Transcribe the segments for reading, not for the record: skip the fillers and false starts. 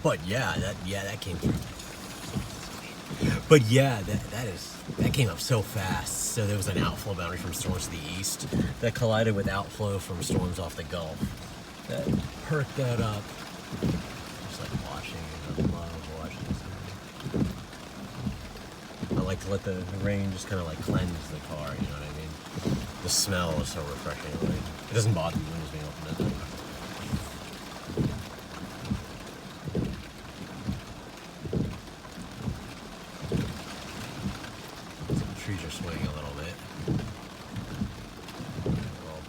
But yeah, that came through. But yeah, that came up so fast. So there was an outflow boundary from storms to the east that collided with outflow from storms off the Gulf. That perked that up. Just like watching, I love watching this. I like to let the rain just kind of like cleanse the car. You know what I mean? The smell is so refreshing. Like, it doesn't bother me when it's being opened, does it? Trees are swaying a little bit. We'll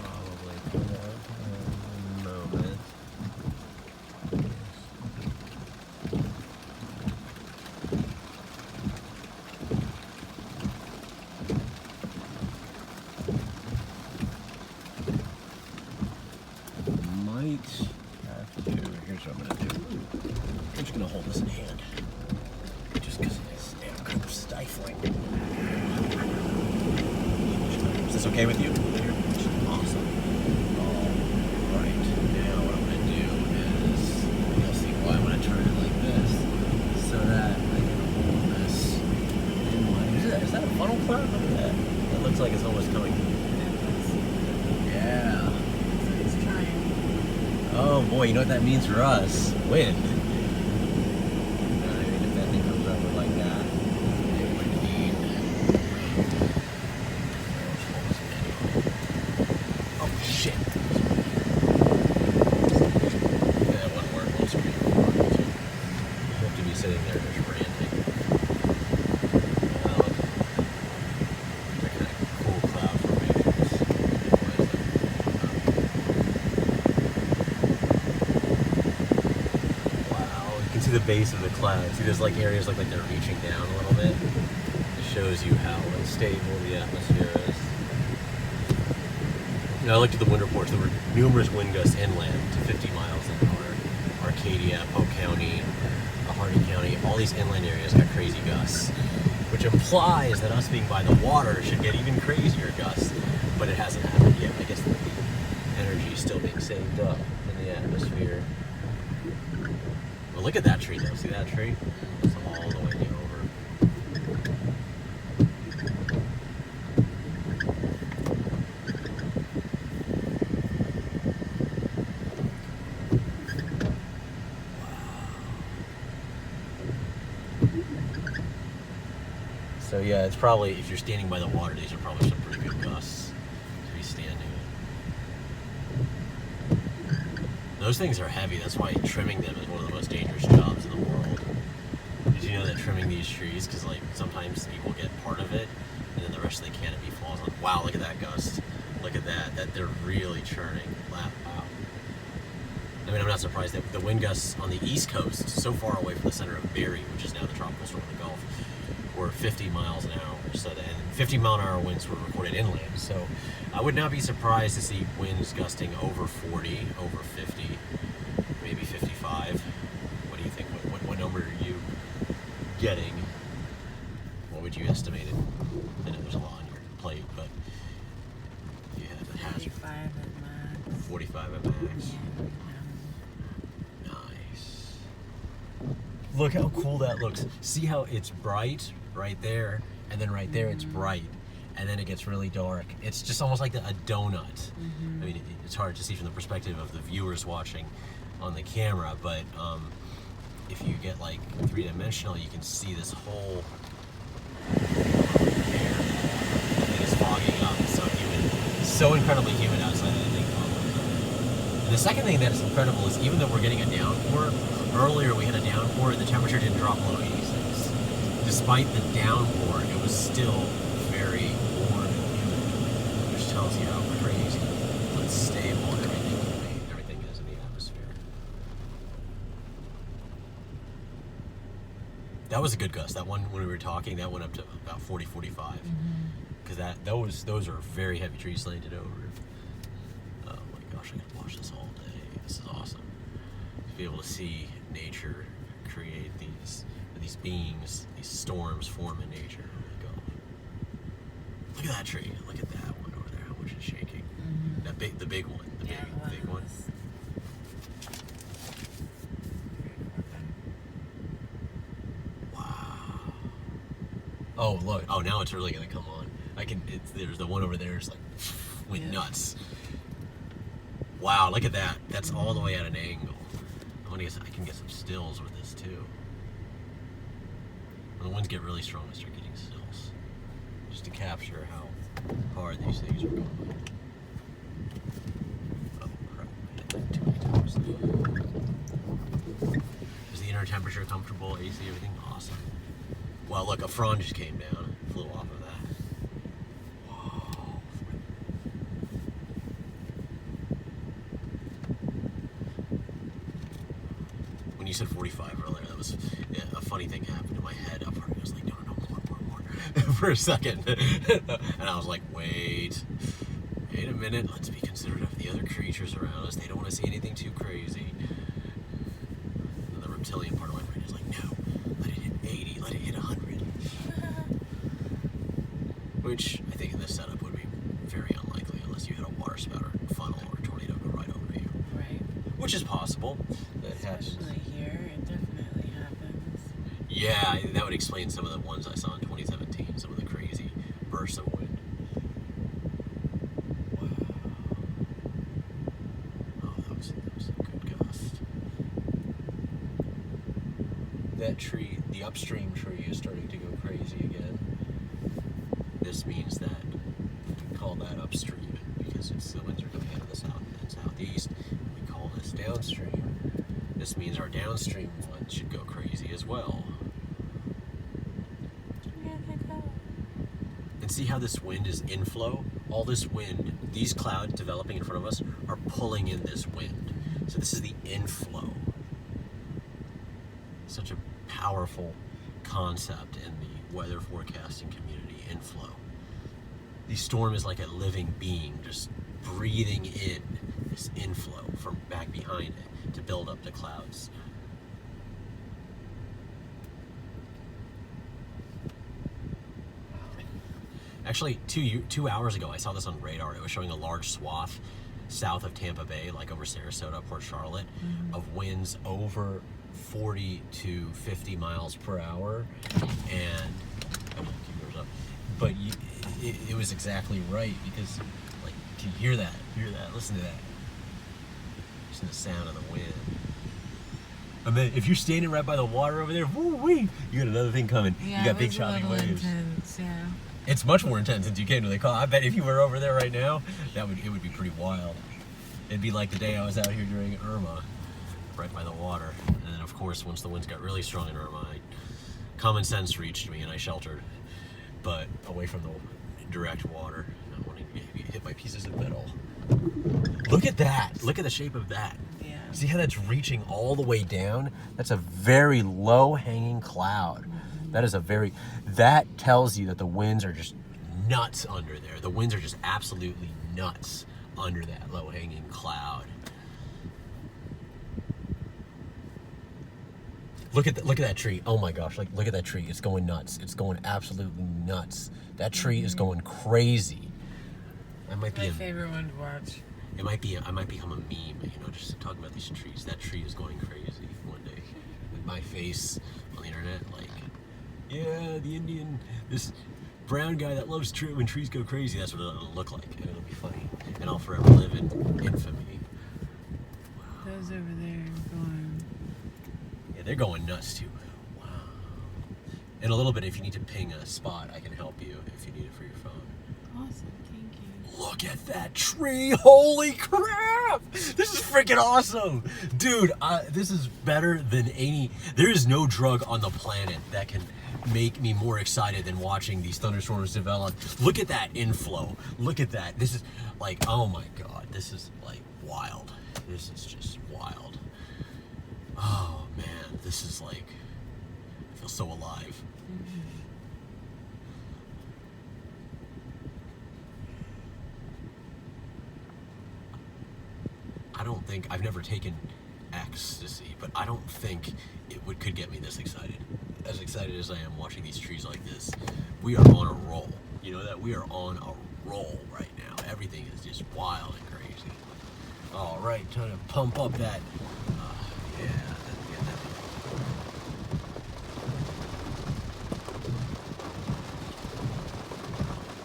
probably put that in a moment. Might have to do, here's what I'm going to do. I'm just going to hold this in hand. Just because it's kind of stifling. Is this okay with you? Awesome. Alright, now what I'm going to do is, you'll see why I'm going to turn it like this, so that I can hold this in my, is that a funnel cloud? Look at that. That looks like it's almost coming. Yeah. It's trying. Oh boy, you know what that means for us? Wind. The base of the cloud. See, there's like areas like they're reaching down a little bit. It shows you how unstable the atmosphere is. You know, I looked at the wind reports. There were numerous wind gusts inland to 50 miles an hour. Arcadia, Polk County, Harney County, all these inland areas got crazy gusts, which implies that us being by the water should get even crazier gusts, but it hasn't happened yet. I guess the energy is still being saved up in the atmosphere. Well, look at that tree though. See that tree? It's all the way over. So yeah, it's probably, if you're standing by the water, these are probably some pretty good gusts to be standing in. Those things are heavy, that's why trimming them is one of the most dangerous jobs in the world. Did you know that trimming these trees, because like sometimes people get part of it, and then the rest of the canopy falls on. Wow, look at that gust. Look at that they're really churning. Wow. I mean, I'm not surprised that the wind gusts on the East Coast, so far away from the center of Berry, which is now the tropical storm of the Gulf, were 50 miles an hour. So, and 50 mile an hour winds were recorded inland. So, I would not be surprised to see winds gusting over 40, over 50, maybe 55. What do you think? What number are you getting? What would you estimate it? I know there's a lot on your plate, but if you had the hazard. 45 at max. 45 at max. Yeah. Nice. Look how cool that looks. See how it's bright right there, and then right there it's bright, and then it gets really dark. It's just almost like a donut. I mean, it's hard to see from the perspective of the viewers watching on the camera, but if you get like three-dimensional, you can see this whole air. The thing is fogging up. It's so humid, so incredibly humid outside of the thing. And the second thing that's incredible is even though we're getting a downpour, earlier we had a downpour and the temperature didn't drop below 86. Despite the downpour, it was still very warm and humid, which tells you how crazy unstable everything is in the atmosphere. That was a good gust. That one, when we were talking, that went up to about 40, 45. Because those are very heavy trees slanted over. Oh my gosh, I could watch this all day. This is awesome. To be able to see nature create these beings, these storms form in nature. Look at that tree. Look at that one over there. How much is shaking? The big one. The big one. Oh, look. Oh, now it's really going to come on. There's the one over there. It's like, went nuts. Wow, look at that. That's all the way at an angle. I can get some stills with this, too. When the winds get really strong, I start getting stills. Just to capture how hard these things are going. Oh, crap. I hit that too many times. Is the inner temperature comfortable? AC, everything? Awesome. Well, look, a frond just came down. Flew off of that. Whoa. When you said 45 earlier, that was a funny thing happened in my head. Up I was like, no, more. For a second. And I was like, wait a minute. Let's be considerate of the other creatures around us. They don't want to see anything too crazy. And the reptilian part of my brain is like, no, let it hit 80, let it hit 100. Which I think in this setup would be very unlikely unless you had a water spout or funnel or a tornado go right over you. Right. Which is possible. That happens. Especially here, it definitely happens. Yeah, that would explain some of the ones I saw in 2017, some of the crazy bursts of wind. Wow. Oh, that was a good gust. That tree, the upstream tree, is starting to go crazy again. This means that we call that upstream because the winds are coming out of the south and southeast. We call this downstream. This means our downstream one should go crazy as well. And see how this wind is inflow? All this wind, these clouds developing in front of us are pulling in this wind. So this is the inflow. Such a powerful concept in the weather forecasting community, inflow. The storm is like a living being just breathing in this inflow from back behind it to build up the clouds. Actually, 2 hours ago, I saw this on radar. It was showing a large swath south of Tampa Bay, like over Sarasota, Port Charlotte, of winds over 40 to 50 miles per hour. And, keep yours up. But it was exactly right because, like, can you hear that? Listen to that. Listen to the sound of the wind. And then if you're standing right by the water over there, woo-wee, you got another thing coming. Yeah, you got big choppy waves. Intense, yeah. It's much more intense since you came to the call. I bet if you were over there right now, it would be pretty wild. It'd be like the day I was out here during Irma, right by the water. And then of course, once the winds got really strong in Irma, common sense reached me and I sheltered, but away from the direct water, not wanting to get hit by pieces of metal. Look at that! Look at the shape of that. Yeah. See how that's reaching all the way down? That's a very low-hanging cloud. That tells you that the winds are just nuts under there. The winds are just absolutely nuts under that low-hanging cloud. Look at that tree. Oh my gosh, look at that tree. It's going nuts. It's going absolutely nuts. That tree is going crazy. That might be my favorite one to watch. I might become a meme, just talking about these trees. That tree is going crazy one day. With my face on the internet, like, yeah, this brown guy that loves when trees go crazy, that's what it'll look like. And it'll be funny. And I'll forever live in infamy. Wow. Those over there are going. Yeah, they're going nuts too. Wow. In a little bit, if you need to ping a spot, I can help you if you need it for your phone. Awesome, thank you. Look at that tree! Holy crap! This is freaking awesome! Dude, this is better than there is no drug on the planet that can make me more excited than watching these thunderstorms develop. Look at that inflow. Look at that. This is like, oh my god, this is like wild. This is just wild. Oh man, this is like, I feel so alive. I've never taken ecstasy, but I don't think it could get me this excited. As excited as I am watching these trees like this, we are on a roll. You know that? We are on a roll right now. Everything is just wild and crazy. All right, trying to pump up that,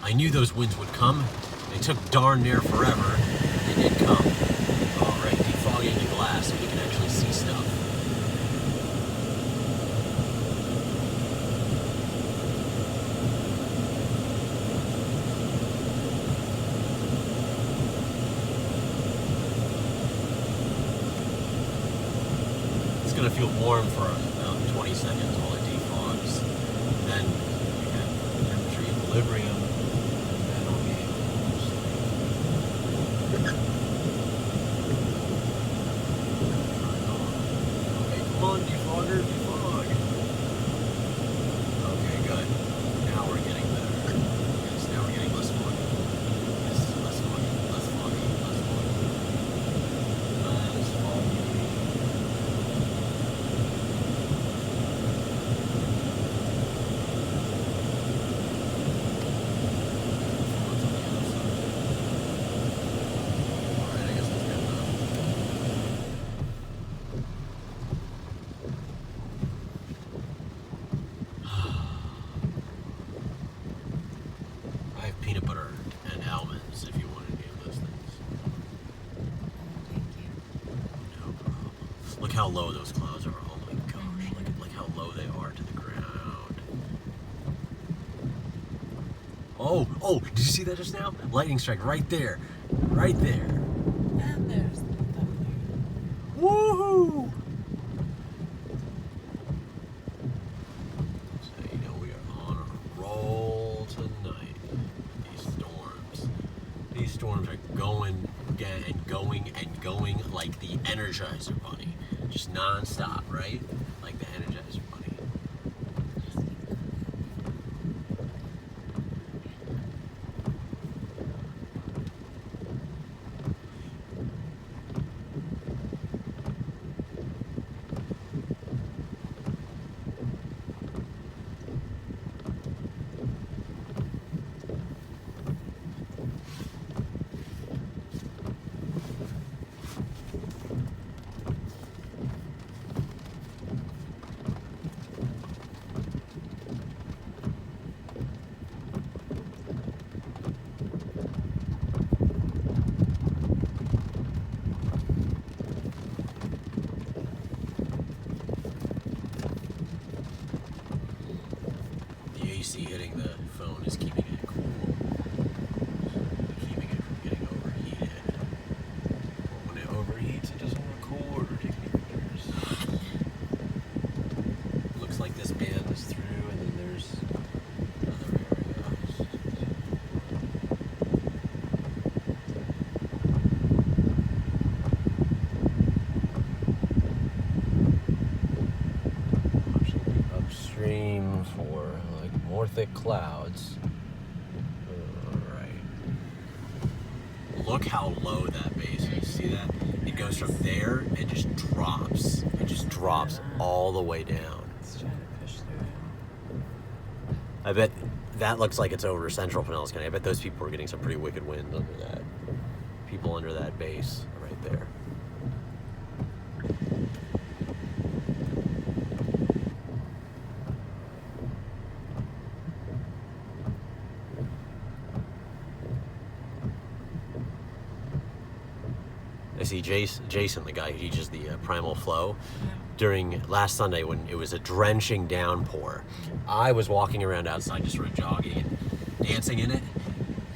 I knew those winds would come. They took darn near forever. They did come. All right, defogging the glass so we can actually see stuff. It's gonna feel warm for about 20 seconds while it defogs. Then we have temperature equilibrium. And then I'll be able to sleep. Okay, come on, defogger, defog. Okay, good. Now we're getting better. Yes, now we're getting less foggy. Yes, less foggy, less foggy, less foggy. Less foggy. Alright, I guess that's good enough. I have peanut butter and almonds if you want any of those things. Thank you. No problem. Look how low those clouds are. Oh my gosh. Look how low they are to the ground. Oh, did you see that just now? Lightning strike right there. Right there. And there's the thunder. Woohoo! So you know we are on a roll tonight. These storms are going and going and going like the Energizer Bunny. Just non-stop, right? Like the Energizer Bunny. The AC hitting the phone is keeping it cool, keeping it from getting overheated. But when it overheats, it doesn't record or take any pictures. Looks like this band is through, and then there's another area. Watching the upstream for like more thick clouds. Alright. Look how low that base is. See that? It goes from there and just drops. It just drops all the way down. Let's try to push through it. I bet that looks like it's over central Pinellas County. I bet those people are getting some pretty wicked winds under that. People under that base right there. I see Jason, the guy who teaches the primal flow. During last Sunday when it was a drenching downpour, I was walking around outside just sort of jogging and dancing in it,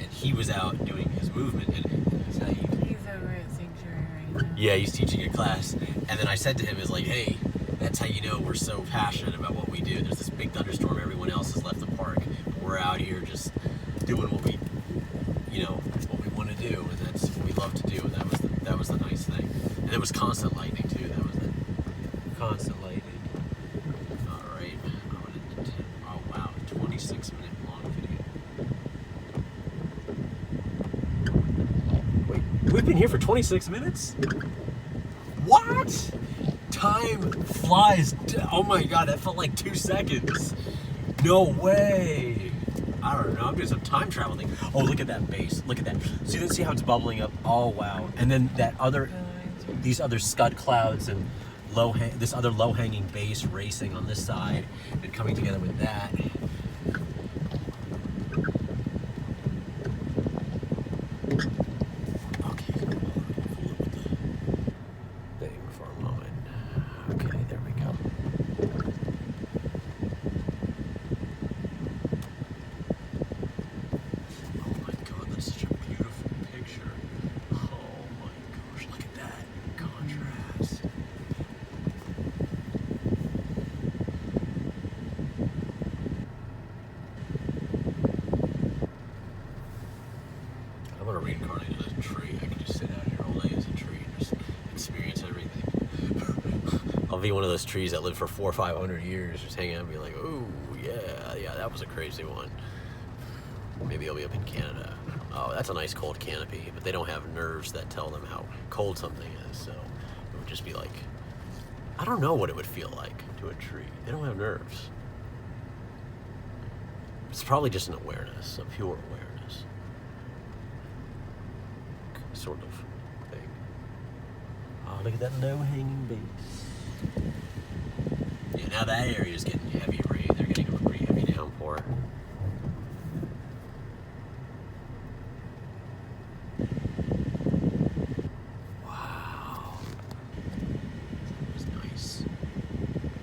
and he was out doing his movement in it. That's how you, He's over at Sanctuary right now. yeah, he's teaching a class, and then I said to him, "Is like, hey, that's how you know we're so passionate about what we do. There's this big thunderstorm, everyone else has left the park, but we're out here just doing what we, what we want to do, and that's what we love to do." And that was the nice thing, and it was constant lightning too. That was the constant lightning. All right, oh wow, 26-minute long video. Wait, we've been here for 26 minutes? What? Time flies. Oh my god, that felt like 2 seconds. No way. I don't know, I'm doing some time travel thing. Oh, look at that base. Look at that. See how it's bubbling up? Oh wow. And then these other scud clouds and this other low-hanging base racing on this side and coming together with that. be one of those trees that lived for 400 or 500 years, just hanging out and be like, "Ooh, yeah, that was a crazy one." Maybe it'll be up in Canada. Oh, that's a nice cold canopy, but they don't have nerves that tell them how cold something is, so it would just be like, I don't know what it would feel like to a tree. They don't have nerves. It's probably just an awareness, a pure awareness, sort of thing. Oh, look at that low-hanging base. Yeah, now that area is getting heavy